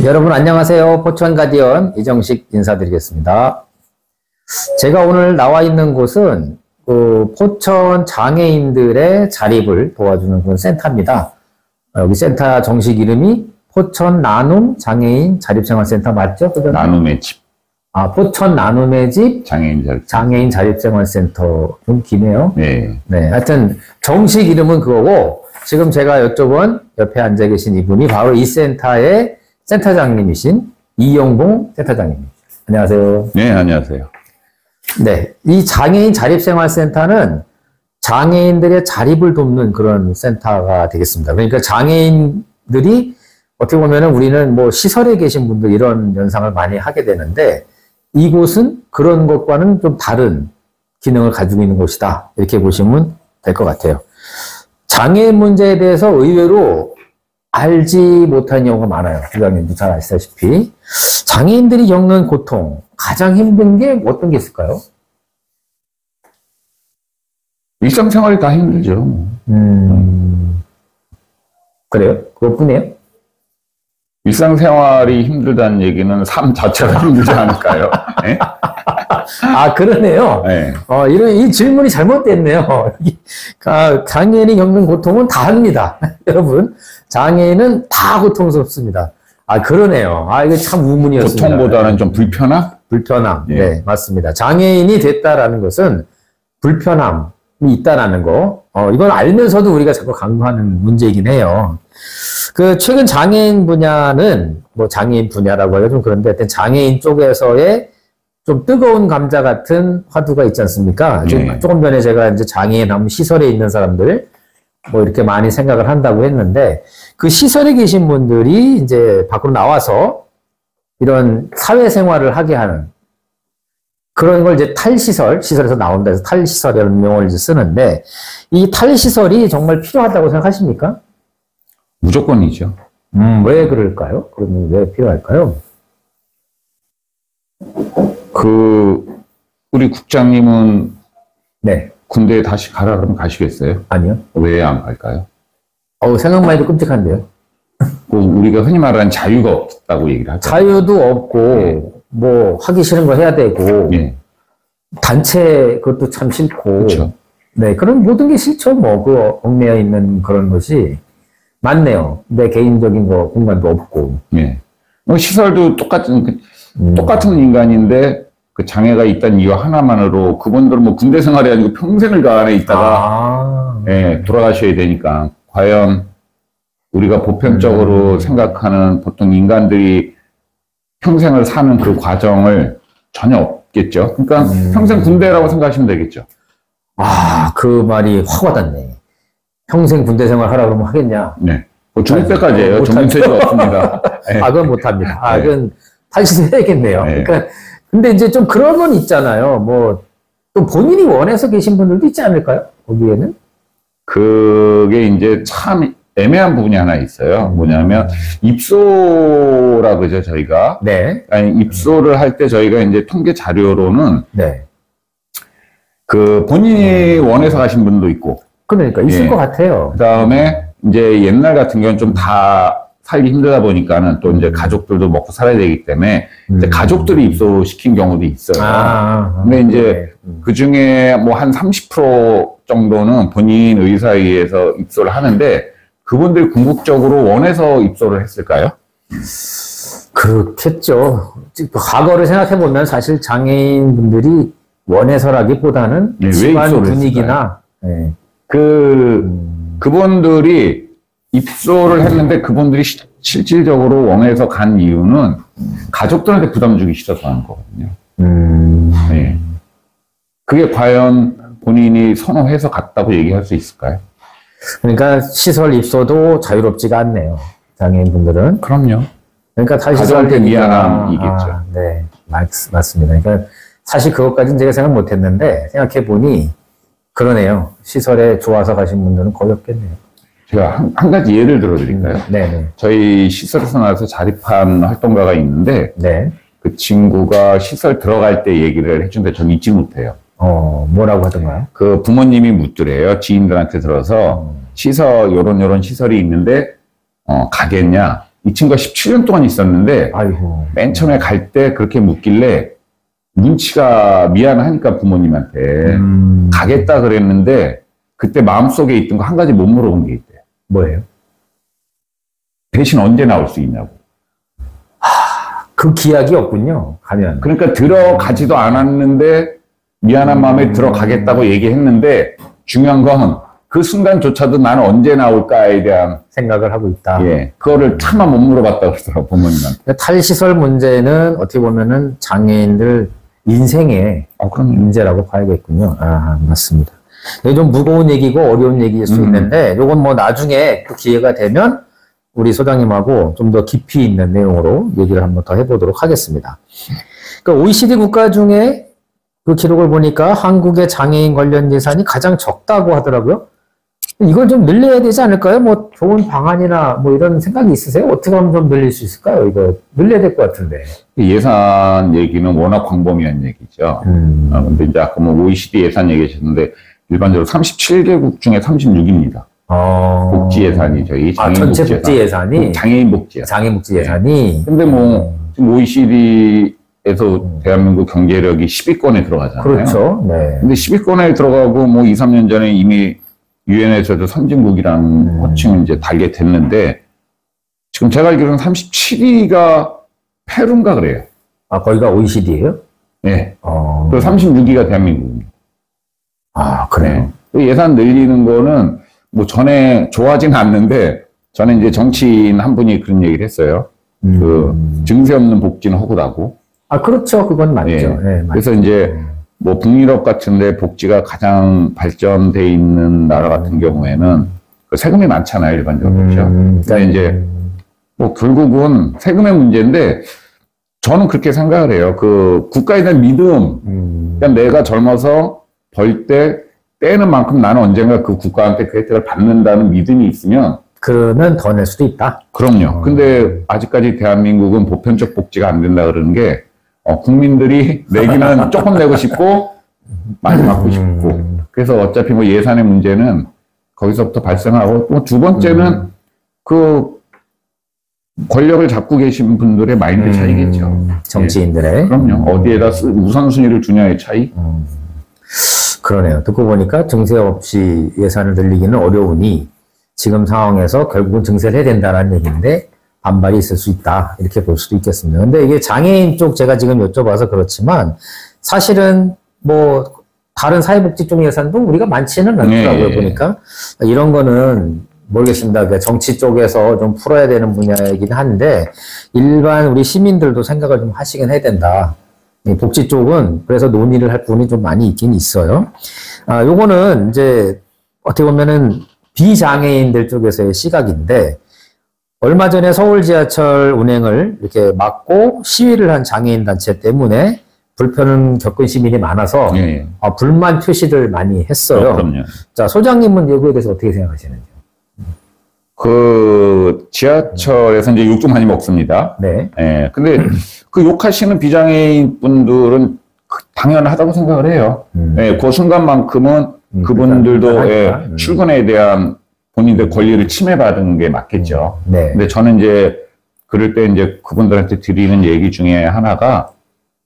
여러분 안녕하세요. 포천 가디언 이정식 인사드리겠습니다. 제가 오늘 나와 있는 곳은 포천 장애인들의 자립을 도와주는 그런 센터입니다. 여기 센터 정식 이름이 포천 나눔 장애인 자립생활센터 맞죠? 그죠? 나눔의 집. 포천 나눔의 집 장애인 자립생활센터. 좀 기네요. 네. 네. 하여튼 정식 이름은 그거고, 지금 제가 여쭤본 옆에 앉아 계신 이분이 바로 이 센터의 센터장님이신 이영봉 센터장님. 안녕하세요. 네, 안녕하세요. 네. 이 장애인 자립생활센터는 장애인들의 자립을 돕는 그런 센터가 되겠습니다. 그러니까 장애인들이 어떻게 보면은 우리는 뭐 시설에 계신 분들 이런 연상을 많이 하게 되는데, 이곳은 그런 것과는 좀 다른 기능을 가지고 있는 곳이다. 이렇게 보시면 될 것 같아요. 장애인 문제에 대해서 의외로 알지 못하는 경우가 많아요. 부장님도 잘 아시다시피. 장애인들이 겪는 고통, 가장 힘든 게 어떤 게 있을까요? 일상생활이 다 힘들죠. 그래요? 그것뿐이에요? 일상생활이 힘들다는 얘기는 삶 자체가 힘들지 않을까요? 네? 그러네요. 네. 이 질문이 잘못됐네요. 장애인이 겪는 고통은 다 합니다. 여러분, 장애인은 다 고통스럽습니다. 그러네요. 이거 참 우문이었습니다. 고통보다는 좀 불편함? 불편함. 예. 네, 맞습니다. 장애인이 됐다라는 것은 불편함이 있다라는 거. 이걸 알면서도 우리가 자꾸 강조하는 문제이긴 해요. 최근 장애인 분야는, 뭐 장애인 분야라고 하기가 좀 그런데, 하여튼 장애인 쪽에서의 좀 뜨거운 감자 같은 화두가 있지 않습니까? 네. 조금 전에 제가 이제 장애인 하면 시설에 있는 사람들, 뭐 이렇게 많이 생각을 한다고 했는데, 그 시설에 계신 분들이 이제 밖으로 나와서 이런 사회생활을 하게 하는 그런 걸 이제 시설에서 나온다 해서 탈시설이라는 용어를 이제 쓰는데, 이 탈시설이 정말 필요하다고 생각하십니까? 무조건이죠. 왜 그럴까요? 그러면 왜 필요할까요? 우리 국장님은 네. 군대에 다시 가라 그러면 가시겠어요? 아니요. 왜 안 갈까요? 생각만 해도 끔찍한데요. 우리가 흔히 말하는 자유가 없다고 얘기를 하죠. 자유도 없고, 네. 뭐, 하기 싫은 거 해야 되고, 네. 단체 그것도 참 싫고, 그렇죠. 네, 그런 모든 게 싫죠. 얽매여 있는 그런 것이. 맞네요. 내 개인적인 공간도 없고. 네. 시설도 똑같은 인간인데, 그 장애가 있다는 이유 하나만으로 그분들은 뭐 군대 생활이 아니고 평생을 그 안에 있다가 돌아가셔야 되니까, 과연 우리가 보편적으로 생각하는 보통 인간들이 평생을 사는 그 과정을 전혀 없겠죠. 그러니까 평생 군대라고 생각하시면 되겠죠. 그 말이 확 와닿네. 평생 군대 생활 하라 그러면 하겠냐? 네. 죽을 때까지예요. 정년퇴직 없습니다. 네. 그건 못합니다. 네. 그건 탈시해야겠네요. 네. 그러니까, 근데 이제 좀 그런 건 있잖아요. 또 본인이 원해서 계신 분들도 있지 않을까요? 거기에는? 그게 이제 참 애매한 부분이 하나 있어요. 뭐냐면, 입소라 그러죠, 저희가. 네. 입소를 할 때 저희가 이제 통계 자료로는, 네. 본인이 원해서 가신 분도 있고. 그러니까, 있을 것 같아요. 그 다음에, 이제 옛날 같은 경우는 좀 다 살기 힘들다 보니까는 또 이제 가족들도 먹고 살아야 되기 때문에, 이제 가족들이 입소시킨 경우도 있어요. 근데 이제 그 중에 뭐 한 30% 정도는 본인 의사에 의해서 입소를 하는데, 그분들이 궁극적으로 원해서 입소를 했을까요? 그렇겠죠. 과거를 생각해보면 사실 장애인분들이 원해서라기보다는 집안 분위기나, 네. 그분들이 입소를 했는데 그분들이 실질적으로 원해서 간 이유는 가족들한테 부담 주기 싫어서 하는 거거든요. 네. 그게 과연 본인이 선호해서 갔다고 얘기할 수 있을까요? 그러니까 시설 입소도 자유롭지가 않네요. 장애인분들은. 그럼요. 그러니까 가족한테 미안함이겠죠. 네, 맞습니다. 그러니까 사실 그것까지는 제가 생각 못했는데 생각해보니 그러네요. 시설에 좋아서 가신 분들은 거의 없겠네요. 제가 한 가지 예를 들어드릴까요? 네네. 저희 시설에서 나와서 자립한 활동가가 있는데 네. 그 친구가 시설 들어갈 때 얘기를 해준데 전 잊지 못해요. 뭐라고 하던가요? 그 부모님이 묻더래요. 지인들한테 들어서 시설, 요런 시설이 있는데, 가겠냐? 이 친구가 17년 동안 있었는데, 아이고. 맨 처음에 갈 때 그렇게 묻길래, 눈치가 미안하니까 부모님한테, 가겠다 그랬는데, 그때 마음속에 있던 거 한 가지 못 물어본 게 있대. 뭐예요? 대신 언제 나올 수 있냐고. 그 기약이 없군요, 가면. 그러니까 들어가지도 않았는데, 미안한 마음에 들어가겠다고 얘기했는데, 중요한 건 그 순간조차도 나는 언제 나올까에 대한 생각을 하고 있다. 예, 그거를 차마 못 물어봤다고 그러더라고, 부모님한테. 탈시설 문제는 어떻게 보면은 장애인들 인생의 문제라고 봐야겠군요. 아, 맞습니다. 이게 좀 무거운 얘기고 어려운 얘기일 수 있는데, 요건 뭐 나중에 그 기회가 되면 우리 소장님하고 좀 더 깊이 있는 내용으로 얘기를 한번 더 해보도록 하겠습니다. 그러니까 OECD 국가 중에 그 기록을 보니까 한국의 장애인 관련 예산이 가장 적다고 하더라고요. 이걸 좀 늘려야 되지 않을까요? 뭐 좋은 방안이나 뭐 이런 생각이 있으세요? 어떻게 하면 좀 늘릴 수 있을까요? 이거 늘려야 될 것 같은데. 예산 얘기는 워낙 광범위한 얘기죠. 근데 이제 아까 뭐 OECD 예산 얘기하셨는데 일반적으로 37개국 중에 36입니다. 복지 예산이 저희 장애인 전체 복지 예산이 장애인 복지 예산. 장애인 복지 예산이. 근데 뭐 지금 OECD에서 대한민국 경제력이 10위권에 들어가잖아요. 그렇죠. 네. 근데 10위권에 들어가고 뭐 2, 3년 전에 이미 유엔에서도 선진국이라는 호칭을 이제 달게 됐는데, 지금 제가 알기로는 37위가 페루인가 그래요. 아, 거기가 OECD예요? 네. 그리고 36위가 대한민국입니다. 아, 그래요? 네. 예산 늘리는 거는 뭐 전에 좋아하진 않는데, 전에 이제 정치인 한 분이 그런 얘기를 했어요. 그 증세 없는 복지는 허구라고. 아, 그렇죠. 그건 맞죠. 네. 네, 그래서 이제 뭐 북유럽 같은데 복지가 가장 발전돼 있는 나라 같은 경우에는 그 세금이 많잖아요, 일반적으로. 그렇죠. 근데 이제 뭐 결국은 세금의 문제인데, 저는 그렇게 생각을 해요. 그 국가에 대한 믿음. 그러니까 내가 젊어서 벌 때 떼는 만큼 나는 언젠가 그 국가한테 그 혜택을 받는다는 믿음이 있으면, 그러면 더 낼 수도 있다. 그럼요. 근데 아직까지 대한민국은 보편적 복지가 안 된다 그러는 게, 국민들이 내기는 조금 내고 싶고 많이 받고 싶고, 그래서 어차피 뭐 예산의 문제는 거기서부터 발생하고, 또 두 번째는 그 권력을 잡고 계신 분들의 마인드 차이겠죠. 정치인들의. 예. 그럼요. 어디에다 우선순위를 두냐의 차이. 그러네요. 듣고 보니까 증세 없이 예산을 늘리기는 어려우니 지금 상황에서 결국은 증세를 해야 된다는 얘기인데 반발이 있을 수 있다. 이렇게 볼 수도 있겠습니다. 근데 이게 장애인 쪽 제가 지금 여쭤봐서 그렇지만 사실은 뭐 다른 사회복지 쪽 예산도 우리가 많지는 않더라고요. 네. 보니까. 이런 거는 모르겠습니다. 그러니까 정치 쪽에서 좀 풀어야 되는 분야이긴 한데 일반 우리 시민들도 생각을 좀 하시긴 해야 된다. 이 복지 쪽은 그래서 논의를 할 부분이 좀 많이 있긴 있어요. 요거는 이제 어떻게 보면은 비장애인들 쪽에서의 시각인데 얼마 전에 서울 지하철 운행을 이렇게 막고 시위를 한 장애인 단체 때문에 불편을 겪은 시민이 많아서 예. 불만 표시를 많이 했어요. 그럼요. 자, 소장님은 이거에 대해서 어떻게 생각하시는지요? 그 지하철에서 이제 욕 좀 많이 먹습니다. 네. 예. 근데 그 욕하시는 비장애인 분들은 당연하다고 생각을 해요. 예, 그 순간만큼은 그분들도 출근에 대한 본인들 권리를 침해받은 게 맞겠죠. 네. 근데 저는 이제 그럴 때 이제 그분들한테 드리는 얘기 중에 하나가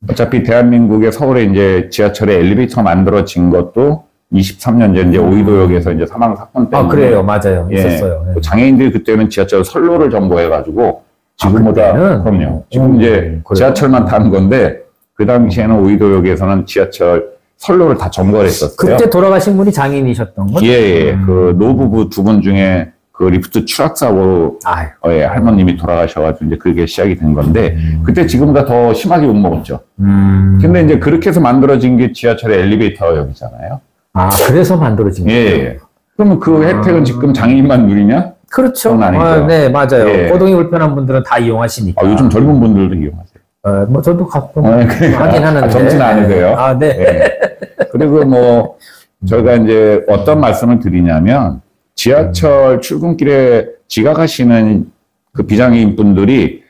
어차피 대한민국의 서울에 이제 지하철에 엘리베이터가 만들어진 것도 23년 전 이제 오이도역에서 이제 사망 사건 때문에. 그래요. 맞아요. 있었어요. 예, 장애인들이 그때는 지하철 선로를 점거해가지고 지금보다 그럼요. 지금 이제 그래요? 지하철만 타는 건데 그 당시에는 오이도역에서는 지하철 선로를 다 점거를 했었어요. 그때 돌아가신 분이 장애인이셨던 거죠? 예. 그 노부부 두 분 중에 그 리프트 추락사고로 할머님이 돌아가셔가지고 이제 그게 시작이 된 건데 그때 지금보다 더 심하게 욕먹었죠. 근데 이제 그렇게 해서 만들어진 게 지하철의 엘리베이터역이잖아요. 그래서 만들어진 거예요? 예. 그러면 그 혜택은 지금 장애인만 누리냐? 그렇죠. 네, 맞아요. 예. 거동이 불편한 분들은 다 이용하시니까. 요즘 젊은 분들도 이용하세요. 뭐 저도 가끔 그러니까 하긴 하는데. 젊지는 않으세요. 네. 예. 그리고 뭐 저희가 이제 어떤 말씀을 드리냐면 지하철 출근길에 지각하시는 그 비장애인 분들이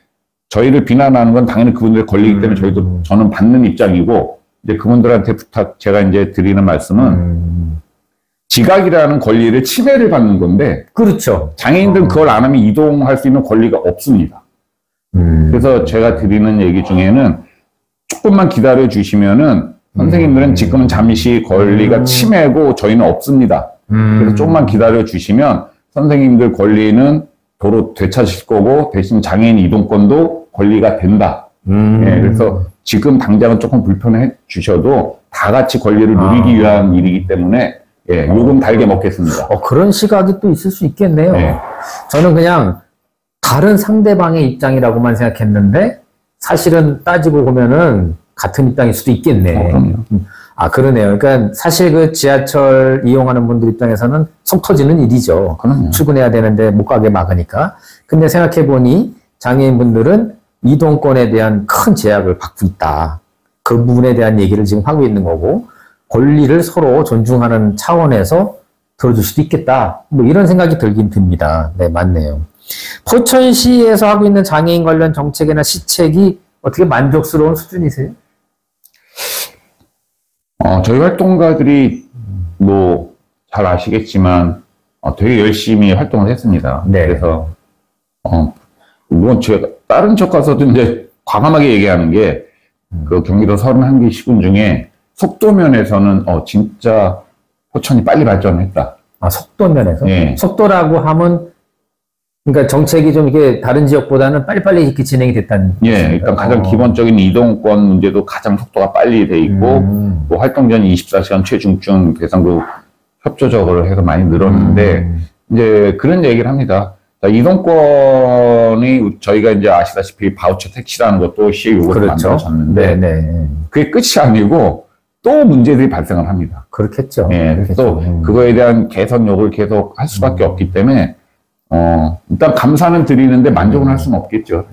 저희를 비난하는 건 당연히 그분들의 권리이기 때문에 저는 받는 입장이고 이제 그분들한테 제가 이제 드리는 말씀은 지각이라는 권리를 침해를 받는 건데 그렇죠. 장애인들은 그걸 안 하면 이동할 수 있는 권리가 없습니다. 그래서 제가 드리는 얘기 중에는 조금만 기다려 주시면은 선생님들은 지금은 잠시 권리가 침해고 저희는 없습니다. 그래서 조금만 기다려 주시면 선생님들 권리는 도로 되찾으실 거고 대신 장애인 이동권도 권리가 된다. 예, 그래서 지금 당장은 조금 불편해 주셔도 다 같이 권리를 누리기 위한 일이기 때문에 예, 요금 달게 먹겠습니다. 그런 시각이 또 있을 수 있겠네요. 네. 저는 그냥 다른 상대방의 입장이라고만 생각했는데 사실은 따지고 보면은 같은 입장일 수도 있겠네. 그럼요. 그러네요. 그러니까 사실 그 지하철 이용하는 분들 입장에서는 속 터지는 일이죠. 그럼요. 출근해야 되는데 못 가게 막으니까. 근데 생각해 보니 장애인분들은 이동권에 대한 큰 제약을 받고 있다. 그 부분에 대한 얘기를 지금 하고 있는 거고 권리를 서로 존중하는 차원에서 들어줄 수도 있겠다. 뭐 이런 생각이 들긴 듭니다. 네, 맞네요. 포천시에서 하고 있는 장애인 관련 정책이나 시책이 어떻게 만족스러운 수준이세요? 저희 활동가들이 뭐 잘 아시겠지만 되게 열심히 활동을 했습니다. 네. 그래서 물론 제가 다른 쪽 가서도 이제 과감하게 얘기하는 게 그 경기도 31개 시군 중에 속도 면에서는 진짜 포천이 빨리 발전했다. 속도 면에서? 네. 속도라고 하면 그러니까 정책이 좀 이게 다른 지역보다는 빨리빨리 이렇게 진행이 됐다는. 예, 일단 가장 기본적인 이동권 문제도 가장 속도가 빨리 돼 있고, 뭐 활동전 24시간 최중증 대상도 협조적으로 해서 많이 늘었는데, 이제 그런 얘기를 합니다. 자, 이동권이 저희가 이제 아시다시피 바우처 택시라는 것도 시의 요구로 그렇죠. 만들어졌는데, 네네. 그게 끝이 아니고 또 문제들이 발생을 합니다. 그렇겠죠. 예, 그래서 또 그거에 대한 개선 요구를 계속 할 수밖에 없기 때문에, 일단 감사는 드리는데 만족은 할 수는 없겠죠.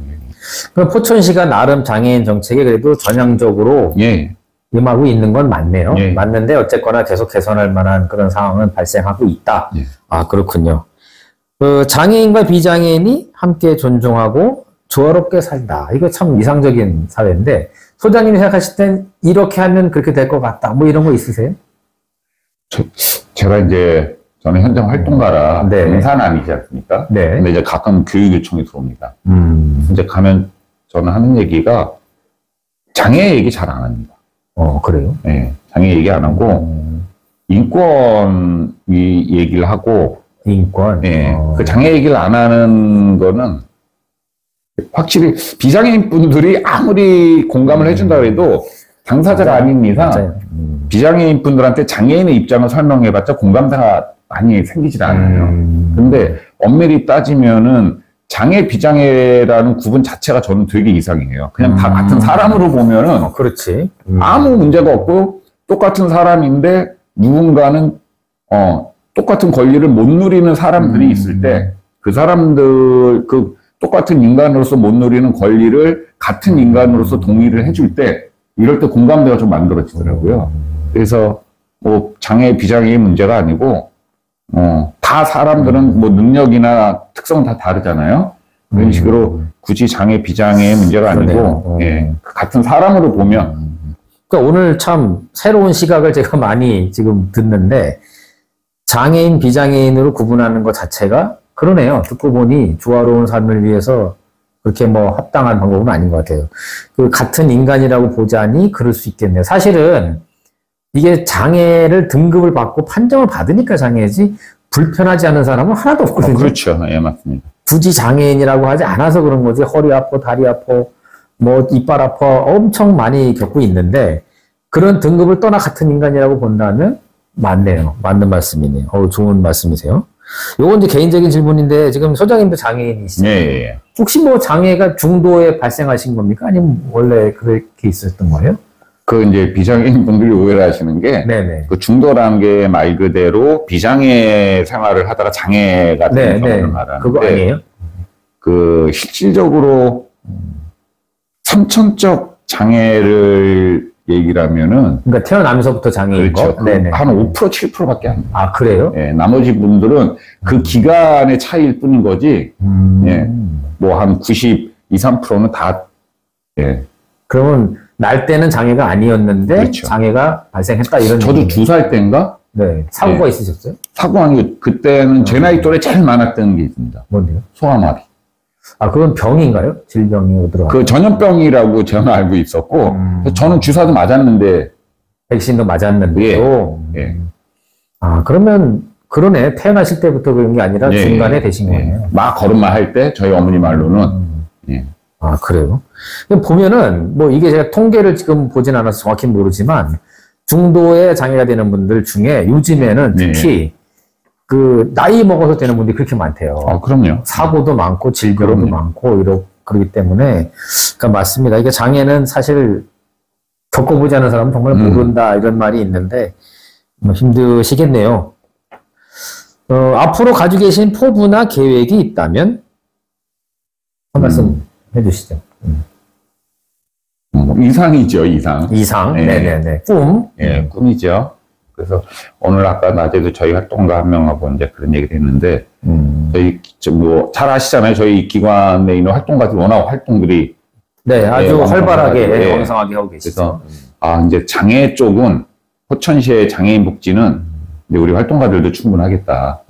그럼 포천시가 나름 장애인 정책에 그래도 전향적으로 예. 임하고 있는 건 맞네요. 예. 맞는데 어쨌거나 계속 개선할 만한 그런 상황은 발생하고 있다. 예. 그렇군요. 장애인과 비장애인이 함께 존중하고 조화롭게 살다. 이거 참 이상적인 사회인데 소장님이 생각하실 땐 이렇게 하면 그렇게 될 것 같다. 뭐 이런 거 있으세요? 제가 이제 저는 현장 활동가라 네. 인사남이지 않습니까? 네. 근데 이제 가끔 교육 요청이 들어옵니다. 이제 가면 저는 하는 얘기가 장애 얘기 잘 안 합니다. 그래요? 네, 장애 얘기 안 하고 인권 얘기를 하고 인권. 네, 그 장애 얘기를 안 하는 거는 확실히 비장애인 분들이 아무리 공감을 해준다고 해도 당사자가 아닌 이상 비장애인 분들한테 장애인의 입장을 설명해봤자 공감대가 많이 생기질 않아요. 근데 엄밀히 따지면은 장애, 비장애라는 구분 자체가 저는 되게 이상해요. 그냥 다 같은 사람으로 보면은 그렇지. 아무 문제가 없고 똑같은 사람인데 누군가는 똑같은 권리를 못 누리는 사람들이 있을 때 그 사람들 그 똑같은 인간으로서 못 누리는 권리를 같은 인간으로서 동의를 해줄 때 이럴 때 공감대가 좀 만들어지더라고요. 그래서 뭐 장애, 비장애의 문제가 아니고 다 사람들은 뭐 능력이나 특성은 다 다르잖아요. 그런 식으로 굳이 장애, 비장애의 문제가 아니고 예, 같은 사람으로 보면 그러니까 오늘 참 새로운 시각을 제가 많이 지금 듣는데 장애인, 비장애인으로 구분하는 것 자체가 그러네요. 듣고 보니 조화로운 삶을 위해서 그렇게 뭐 합당한 방법은 아닌 것 같아요. 그 같은 인간이라고 보자니 그럴 수 있겠네요. 사실은 이게 장애를 등급을 받고 판정을 받으니까 장애지 불편하지 않은 사람은 하나도 없거든요. 그렇죠. 예, 맞습니다. 굳이 장애인이라고 하지 않아서 그런 거지. 허리 아파, 다리 아파, 뭐 이빨 아파 엄청 많이 겪고 있는데 그런 등급을 떠나 같은 인간이라고 본다면 맞네요. 맞는 말씀이네요. 좋은 말씀이세요. 요건 이제 개인적인 질문인데 지금 소장님도 장애인이시죠? 예. 혹시 뭐 장애가 중도에 발생하신 겁니까? 아니면 원래 그렇게 있었던 거예요? 그 이제 비장애인 분들이 오해를 하시는 게 네네. 그 중도라는 게 말 그대로 비장애 생활을 하다가 장애가 되는 경우를 말하는데 그거 아니에요? 그 실질적으로 선천적 장애를 얘기를 하면은 그러니까 태어나면서부터 장애인 그렇죠. 거? 네네. 한 5%, 7%밖에 안 돼요. 아, 그래요? 예, 나머지 분들은 그 기간의 차이일 뿐인 거지, 예, 뭐 한 92, 3%는 다, 예. 그러면 날 때는 장애가 아니었는데 그렇죠. 장애가 발생했다 이런 저도 얘기네요. 2살 때인가? 네. 사고가 있으셨어요? 사고 아니고 그때는 제 나이 또래 제일 많았던 게 있습니다. 뭔데요? 소아마비. 아, 그건 병인가요? 질병이 들어가. 그 전염병이라고 저는 알고 있었고, 저는 주사도 맞았는데, 백신도 맞았는데도. 예. 아, 그러면, 그러네. 태어나실 때부터 그런 게 아니라 중간에 되신 거네요. 막 걸음마 할 때, 저희 어머니 말로는, 예. 아, 그래요? 보면은, 뭐, 이게 제가 통계를 지금 보진 않아서 정확히 모르지만, 중도의 장애가 되는 분들 중에 요즘에는 특히, 그, 나이 먹어서 되는 분들이 그렇게 많대요. 아, 그럼요. 사고도 많고, 질병도 많고, 그러기 때문에, 그러니까 맞습니다. 이게 장애는 사실, 겪어보지 않은 사람은 정말 모른다, 이런 말이 있는데, 뭐 힘드시겠네요. 앞으로 가지고 계신 포부나 계획이 있다면, 한 말씀 해주시죠. 이상이죠, 이상. 이상, 네. 네네네. 꿈. 예, 꿈이죠. 그래서 오늘 아까 낮에도 저희 활동가 한 명하고 이제 그런 얘기를 했는데, 저희, 잘 아시잖아요. 저희 기관에 있는 활동가들 워낙 활동들이. 네, 아주 활발하게, 예. 왕성하게 하고 계시죠. 그래서, 이제 장애 쪽은, 포천시의 장애인 복지는, 이제 우리 활동가들도 충분하겠다.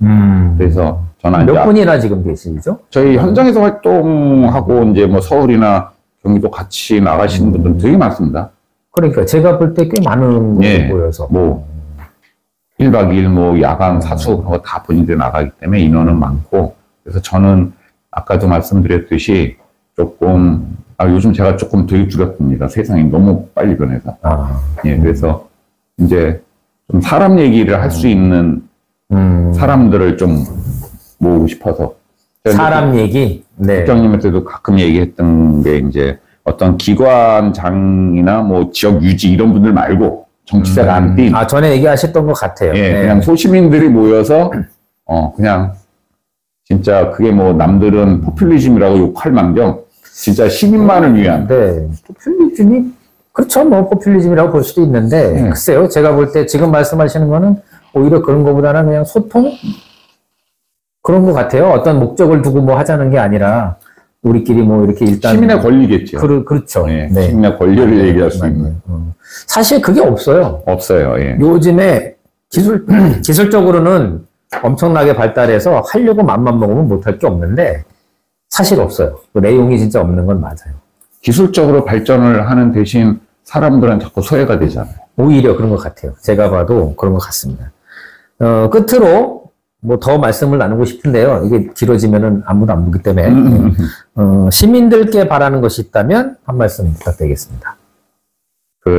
그래서 저는 몇 분이나 지금 계시죠? 저희 현장에서 활동하고 이제 뭐 서울이나 경기도 같이 나가시는 분들은 되게 많습니다. 그러니까 제가 볼 때 꽤 많은 분이 보여서. 뭐 1박 2일 뭐 야간 사수 그런 거 다 본인들이 나가기 때문에 인원은 많고, 그래서 저는 아까도 말씀드렸듯이 조금 요즘 제가 조금 되게 두렵습니다. 세상이 너무 빨리 변해서. 예, 그래서 이제 좀 사람 얘기를 할 수 있는 사람들을 좀 모으고 싶어서. 사람 얘기? 네. 국장님한테도 가끔 얘기했던 게 이제 어떤 기관장이나 뭐 지역 유지 이런 분들 말고 정치자가 안 뛴. 전에 얘기하셨던 것 같아요. 예, 네. 그냥 소시민들이 모여서, 그냥, 진짜 그게 뭐 남들은 포퓰리즘이라고 욕할 망정, 진짜 시민만을 위한. 네. 포퓰리즘이, 그렇죠. 뭐, 포퓰리즘이라고 볼 수도 있는데, 글쎄요. 제가 볼 때 지금 말씀하시는 거는 오히려 그런 것보다는 그냥 소통? 그런 것 같아요. 어떤 목적을 두고 뭐 하자는 게 아니라, 우리끼리 뭐 이렇게 일단. 시민의 권리겠죠. 그렇죠. 네. 네. 시민의 권리를 얘기할 수 있는. 사실 그게 없어요. 없어요. 예. 요즘에 기술적으로는 엄청나게 발달해서 하려고 맘만 먹으면 못할 게 없는데, 사실 없어요. 그 내용이 진짜 없는 건 맞아요. 기술적으로 발전을 하는 대신 사람들은 자꾸 소외가 되잖아요. 오히려 그런 것 같아요. 제가 봐도 그런 것 같습니다. 끝으로 뭐 더 말씀을 나누고 싶은데요. 이게 길어지면은 아무도 안 보기 때문에 시민들께 바라는 것이 있다면 한 말씀 부탁드리겠습니다.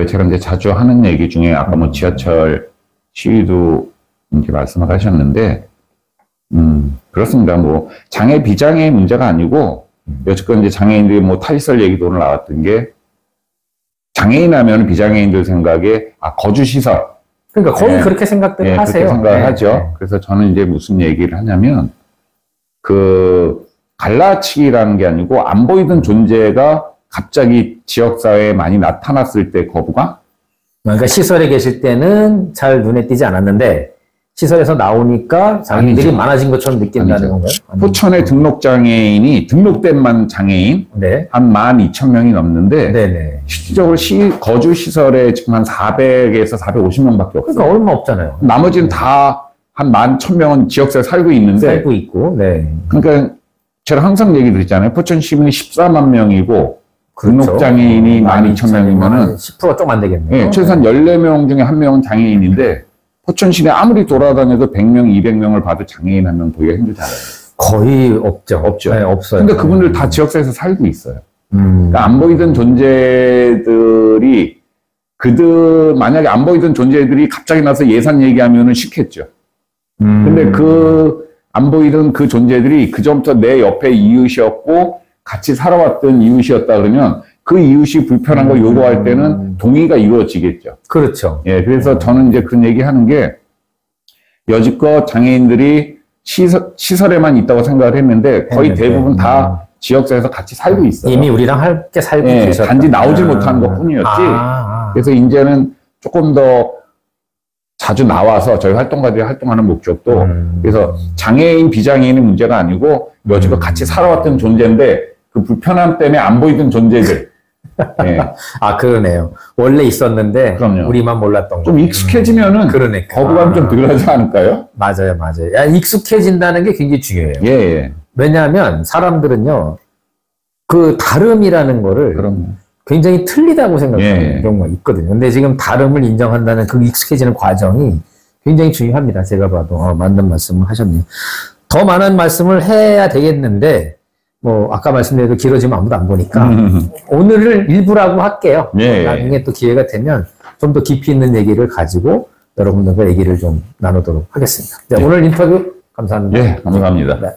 제가 이제 자주 하는 얘기 중에 아까 뭐 지하철 시위도 이제 말씀을 하셨는데, 그렇습니다. 뭐 장애 비장애의 문제가 아니고 여태껏 이제 장애인들이 뭐 탈시설 얘기도 오늘 나왔던 게, 장애인 하면 비장애인들 생각에 거주 시설. 그러니까 거의 그렇게 생각들 하세요. 그렇게 생각을 하죠. 그래서 저는 이제 무슨 얘기를 하냐면, 갈라치기라는 게 아니고 안 보이던 존재가 갑자기 지역사회에 많이 나타났을 때 거부감? 그러니까 시설에 계실 때는 잘 눈에 띄지 않았는데 시설에서 나오니까 장애인들이 많아진 것처럼 느낀다는 건가요? 포천의 등록장애인이 등록된만 장애인 한 12,000명이 넘는데, 네네. 실질적으로 거주 시설에 지금 한 400에서 450명밖에 없어요. 그러니까 얼마 없잖아요. 나머지는 다 한 11,000명은 지역사회에 살고 있는데, 살고 있고, 네. 그러니까 제가 항상 얘기 드리잖아요. 포천 시민이 14만 명이고 등록장애인이 12,000명이면은 10%가 좀 안 되겠네요. 네, 최소한 14명 중에 1명은 장애인인데, 포천 시내 아무리 돌아다녀도 100명, 200명을 봐도 장애인 한 명 보기가 힘들잖아요. 거의 없죠. 없죠. 네, 없어요. 근데 그분들 다 지역사회에서 살고 있어요. 그러니까 안 보이던 존재들이, 만약에 안 보이던 존재들이 갑자기 나서 예산 얘기하면은 싫겠죠. 근데 안 보이던 그 존재들이 그전부터 내 옆에 이웃이었고, 같이 살아왔던 이웃이었다 그러면, 그 이웃이 불편한 거 요구할 때는 동의가 이루어지겠죠. 그렇죠. 예, 그래서 저는 이제 그런 얘기 하는 게, 여지껏 장애인들이 시설에만 있다고 생각을 했는데, 거의 대부분 다 지역사회에서 같이 살고 있어요. 이미 우리랑 함께 살고 예, 계셨다. 단지 나오질 못한 것 뿐이었지. 그래서 이제는 조금 더 자주 나와서 저희 활동가들이 활동하는 목적도, 그래서 장애인, 비장애인의 문제가 아니고, 여지껏 같이 살아왔던 존재인데, 그 불편함 때문에 안 보이던 존재들, 예. 아, 그러네요. 원래 있었는데 그럼요. 우리만 몰랐던 거. 좀 익숙해지면은 그러니까. 거부감 좀 덜하지 않을까요? 맞아요, 맞아요. 야, 익숙해진다는 게 굉장히 중요해요. 예, 예. 왜냐하면 사람들은요, 그 다름이라는 거를 그럼요. 굉장히 틀리다고 생각하는 예. 경우가 있거든요. 근데 지금 다름을 인정한다는 그 익숙해지는 과정이 굉장히 중요합니다. 제가 봐도 맞는 말씀을 하셨네요. 더 많은 말씀을 해야 되겠는데 뭐 아까 말씀드린 길어지면 아무도 안 보니까 오늘을 일부라고 할게요. 예. 나중에 또 기회가 되면 좀 더 깊이 있는 얘기를 가지고 여러분들과 얘기를 좀 나누도록 하겠습니다. 네, 예. 오늘 인터뷰 감사합니다. 예, 감사합니다. 네.